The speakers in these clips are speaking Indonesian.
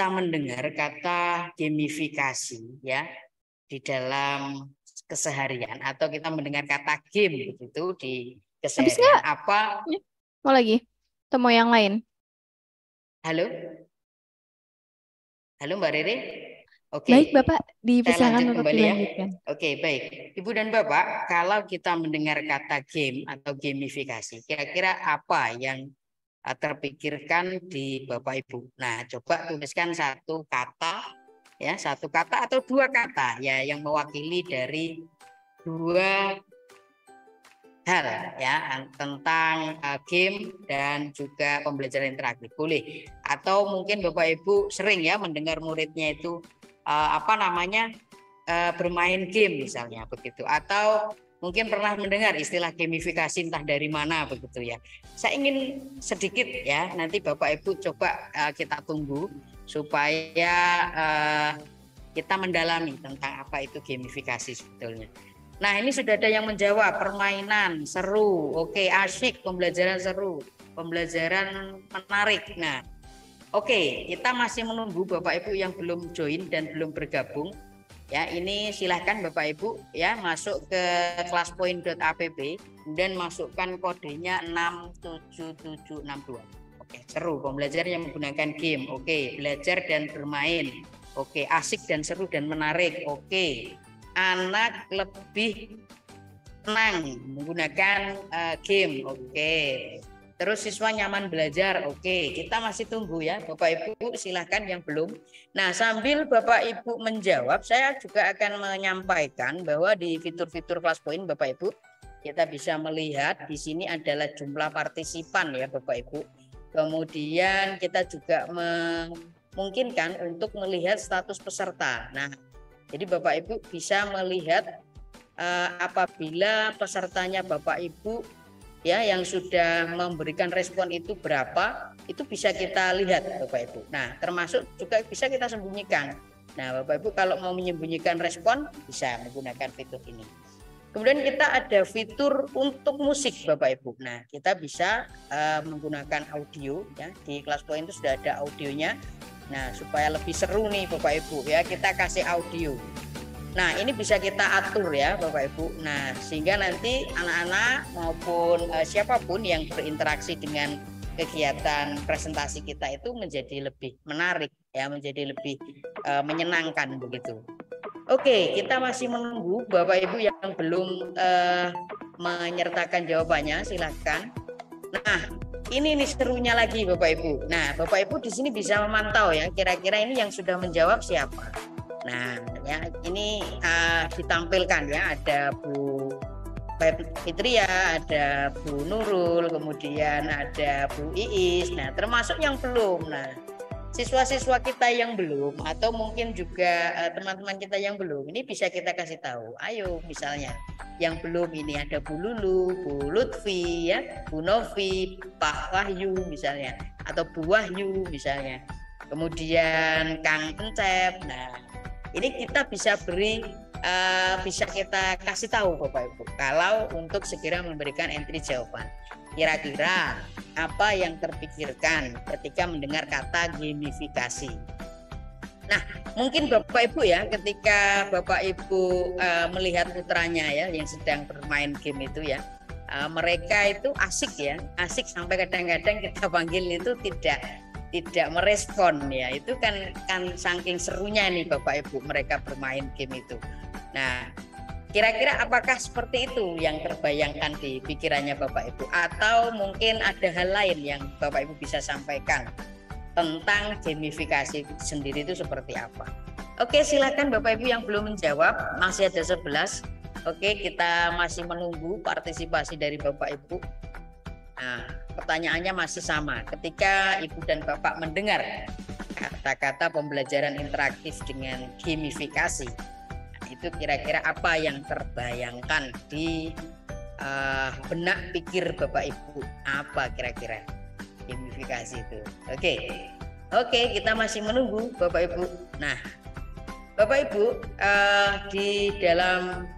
kita mendengar kata gamifikasi ya di dalam keseharian atau kita mendengar kata game begitu di Habis keseharian nggak? apa? Mau lagi? Atau mau yang lain? Halo, halo Mbak Rere. Oke, Baik, Bapak. saya Dipersilakan lanjut untuk kembali ya. dilanjutkan. Oke, baik. Ibu dan Bapak, kalau kita mendengar kata game atau gamifikasi, kira-kira apa yang terpikirkan di Bapak Ibu? Nah, coba tuliskan satu kata, ya, satu kata atau dua kata, ya, yang mewakili dari dua hal, ya, tentang game dan juga pembelajaran interaktif. Boleh. Atau mungkin Bapak Ibu sering ya mendengar muridnya itu apa namanya bermain game misalnya begitu, atau mungkin pernah mendengar istilah gamifikasi entah dari mana begitu ya. Saya ingin sedikit ya nanti Bapak Ibu coba kita tunggu supaya kita mendalami tentang apa itu gamifikasi sebetulnya. Nah, ini sudah ada yang menjawab, permainan seru, oke, asyik, pembelajaran seru, pembelajaran menarik. Nah, oke, kita masih menunggu Bapak Ibu yang belum join dan belum bergabung. Ya, ini silahkan Bapak Ibu ya masuk ke kelaspoint.app dan masukkan kodenya 67762. Oke, seru, pembelajaran yang menggunakan game. Oke, belajar dan bermain. Oke, asik dan seru dan menarik. Oke, anak lebih senang menggunakan game. Oke. Terus siswa nyaman belajar. Oke, kita masih tunggu ya Bapak Ibu, silahkan yang belum. Nah, sambil Bapak Ibu menjawab, saya juga akan menyampaikan bahwa di fitur-fitur Kelaspoint Bapak Ibu, kita bisa melihat di sini adalah jumlah partisipan ya Bapak Ibu. Kemudian kita juga memungkinkan untuk melihat status peserta. Nah, jadi Bapak Ibu bisa melihat apabila pesertanya Bapak Ibu ya yang sudah memberikan respon itu berapa, itu bisa kita lihat Bapak Ibu. Nah, termasuk juga bisa kita sembunyikan. Nah, Bapak Ibu kalau mau menyembunyikan respon bisa menggunakan fitur ini. Kemudian kita ada fitur untuk musik Bapak Ibu. Nah, kita bisa menggunakan audio ya. Di Kelaspoint itu sudah ada audionya. Nah, supaya lebih seru nih Bapak Ibu ya, kita kasih audio. Nah, ini bisa kita atur ya Bapak Ibu. Nah, sehingga nanti anak-anak maupun siapapun yang berinteraksi dengan kegiatan presentasi kita itu menjadi lebih menarik ya, menjadi lebih menyenangkan begitu. Oke, kita masih menunggu Bapak Ibu yang belum menyertakan jawabannya, silahkan. Nah, ini nih serunya lagi Bapak Ibu. Nah, Bapak Ibu di sini bisa memantau ya, kira-kira ini yang sudah menjawab siapa. Nah, ya ini ditampilkan ya, ada Bu Fitria, ada Bu Nurul, kemudian ada Bu Iis. Nah, termasuk yang belum. Nah, siswa-siswa kita yang belum atau mungkin juga teman-teman kita yang belum, ini bisa kita kasih tahu. Ayo, misalnya yang belum ini ada Bu Lulu, Bu Lutfi ya, Bu Novi, Pak Wahyu misalnya, atau Bu Wahyu misalnya. Kemudian Kang Encep. Nah, ini kita bisa beri bisa kita kasih tahu Bapak Ibu kalau untuk segera memberikan entry jawaban. Kira-kira apa yang terpikirkan ketika mendengar kata gamifikasi? Nah, mungkin Bapak Ibu ya ketika Bapak Ibu melihat putranya ya yang sedang bermain game itu ya, mereka itu asik ya, asik sampai kadang-kadang kita panggil itu tidak merespon ya, itu kan saking serunya nih Bapak Ibu mereka bermain game itu. Nah, kira-kira apakah seperti itu yang terbayangkan di pikirannya Bapak Ibu, atau mungkin ada hal lain yang Bapak Ibu bisa sampaikan tentang gamifikasi itu sendiri itu seperti apa? Oke, silakan Bapak Ibu yang belum menjawab, masih ada 11. Oke, kita masih menunggu partisipasi dari Bapak Ibu. Nah, pertanyaannya masih sama. Ketika Ibu dan Bapak mendengar kata-kata pembelajaran interaktif dengan gamifikasi, itu kira-kira apa yang terbayangkan di benak pikir Bapak Ibu? Apa kira-kira gamifikasi itu? Oke, kita masih menunggu Bapak Ibu. Nah, Bapak Ibu di dalam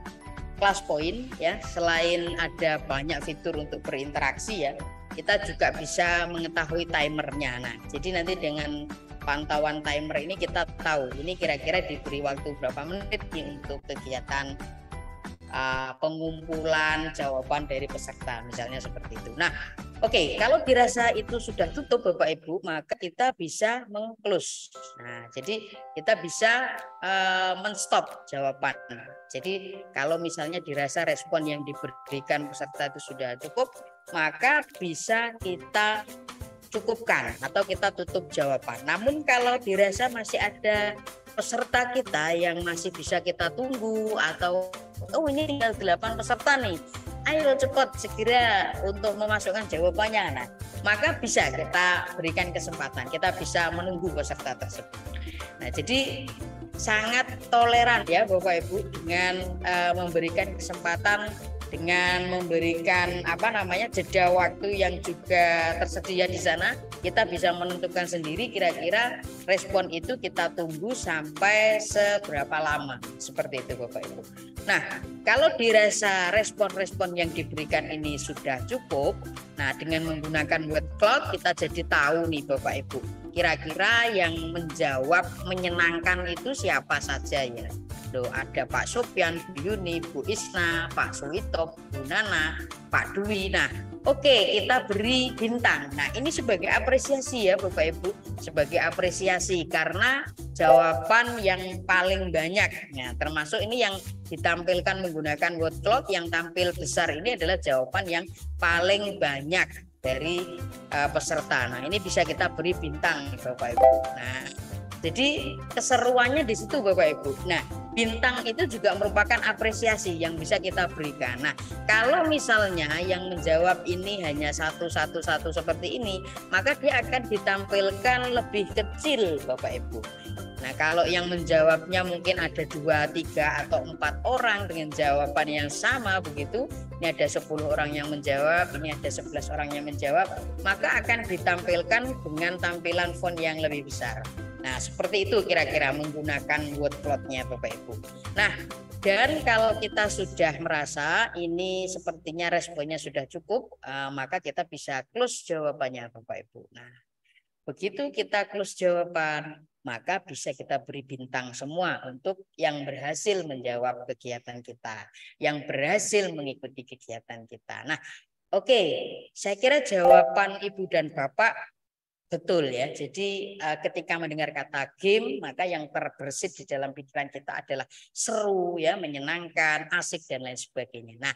Kelaspoint ya, selain ada banyak fitur untuk berinteraksi ya, kita juga bisa mengetahui timernya. Nah, jadi nanti dengan pantauan timer ini kita tahu ini kira-kira diberi waktu berapa menit untuk kegiatan pengumpulan jawaban dari peserta, misalnya seperti itu. Nah, oke, kalau dirasa itu sudah tutup Bapak Ibu, maka kita bisa meng-close. Nah, jadi kita bisa men-stop jawaban. Jadi kalau misalnya dirasa respon yang diberikan peserta itu sudah cukup, maka bisa kita cukupkan atau kita tutup jawaban. Namun kalau dirasa masih ada peserta kita yang masih bisa kita tunggu atau ini tinggal 8 peserta nih, ayo cepat segera untuk memasukkan jawabannya, nah maka bisa kita berikan kesempatan, kita bisa menunggu peserta tersebut. Nah, jadi sangat toleran ya Bapak Ibu dengan memberikan kesempatan, dengan memberikan jeda waktu yang juga tersedia di sana. Kita bisa menentukan sendiri kira-kira respon itu kita tunggu sampai seberapa lama, seperti itu Bapak Ibu. Nah, kalau dirasa respon-respon yang diberikan ini sudah cukup, nah dengan menggunakan word cloud kita jadi tahu nih Bapak Ibu, kira-kira yang menjawab menyenangkan itu siapa saja ya. Loh, ada Pak Sopyan, Bu Yuni, Bu Isna, Pak Suwito, Bu Nana, Pak Dwi. Nah, oke, kita beri bintang. Nah, ini sebagai apresiasi ya Bapak Ibu, sebagai apresiasi karena jawaban yang paling banyak. Nah, termasuk ini yang ditampilkan menggunakan word cloud, yang tampil besar ini adalah jawaban yang paling banyak dari peserta. Nah, ini bisa kita beri bintang Bapak Ibu. Nah, jadi keseruannya di situ Bapak Ibu. Nah, bintang itu juga merupakan apresiasi yang bisa kita berikan. Nah, kalau misalnya yang menjawab ini hanya satu seperti ini, maka dia akan ditampilkan lebih kecil Bapak Ibu. Nah, kalau yang menjawabnya mungkin ada 2, 3 atau 4 orang dengan jawaban yang sama begitu, ini ada 10 orang yang menjawab, ini ada 11 orang yang menjawab, maka akan ditampilkan dengan tampilan font yang lebih besar. Nah, seperti itu kira-kira menggunakan word cloud-nya Bapak Ibu. Nah, dan kalau kita sudah merasa ini sepertinya responnya sudah cukup, maka kita bisa close jawabannya Bapak Ibu. Nah, begitu kita close jawaban, maka bisa kita beri bintang semua untuk yang berhasil menjawab kegiatan kita, yang berhasil mengikuti kegiatan kita. Nah, oke, saya kira jawaban Ibu dan Bapak betul ya. Jadi ketika mendengar kata game, maka yang terbersit di dalam pikiran kita adalah seru ya, menyenangkan, asik dan lain sebagainya. Nah,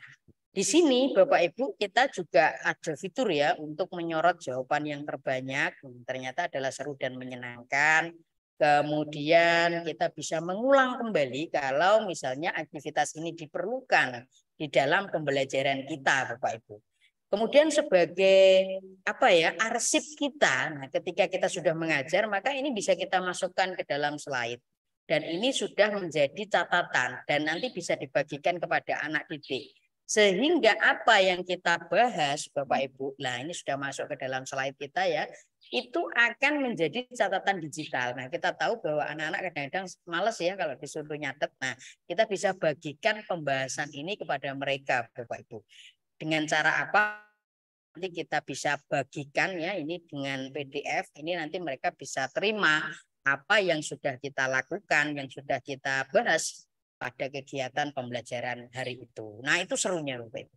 di sini Bapak Ibu kita juga ada fitur ya untuk menyorot jawaban yang terbanyak. Ternyata adalah seru dan menyenangkan. Kemudian kita bisa mengulang kembali kalau misalnya aktivitas ini diperlukan di dalam pembelajaran kita Bapak Ibu. Kemudian sebagai arsip kita, nah ketika kita sudah mengajar maka ini bisa kita masukkan ke dalam slide. Dan ini sudah menjadi catatan dan nanti bisa dibagikan kepada anak didik. Sehingga apa yang kita bahas Bapak Ibu, nah ini sudah masuk ke dalam slide kita ya, itu akan menjadi catatan digital. Nah kita tahu bahwa anak-anak kadang-kadang males ya kalau disuruh nyatet. Nah kita bisa bagikan pembahasan ini kepada mereka Bapak Ibu. Dengan cara apa? Nanti kita bisa bagikan ya ini dengan PDF. Ini nanti mereka bisa terima apa yang sudah kita lakukan, yang sudah kita bahas pada kegiatan pembelajaran hari itu. Nah, itu serunya Bapak Ibu.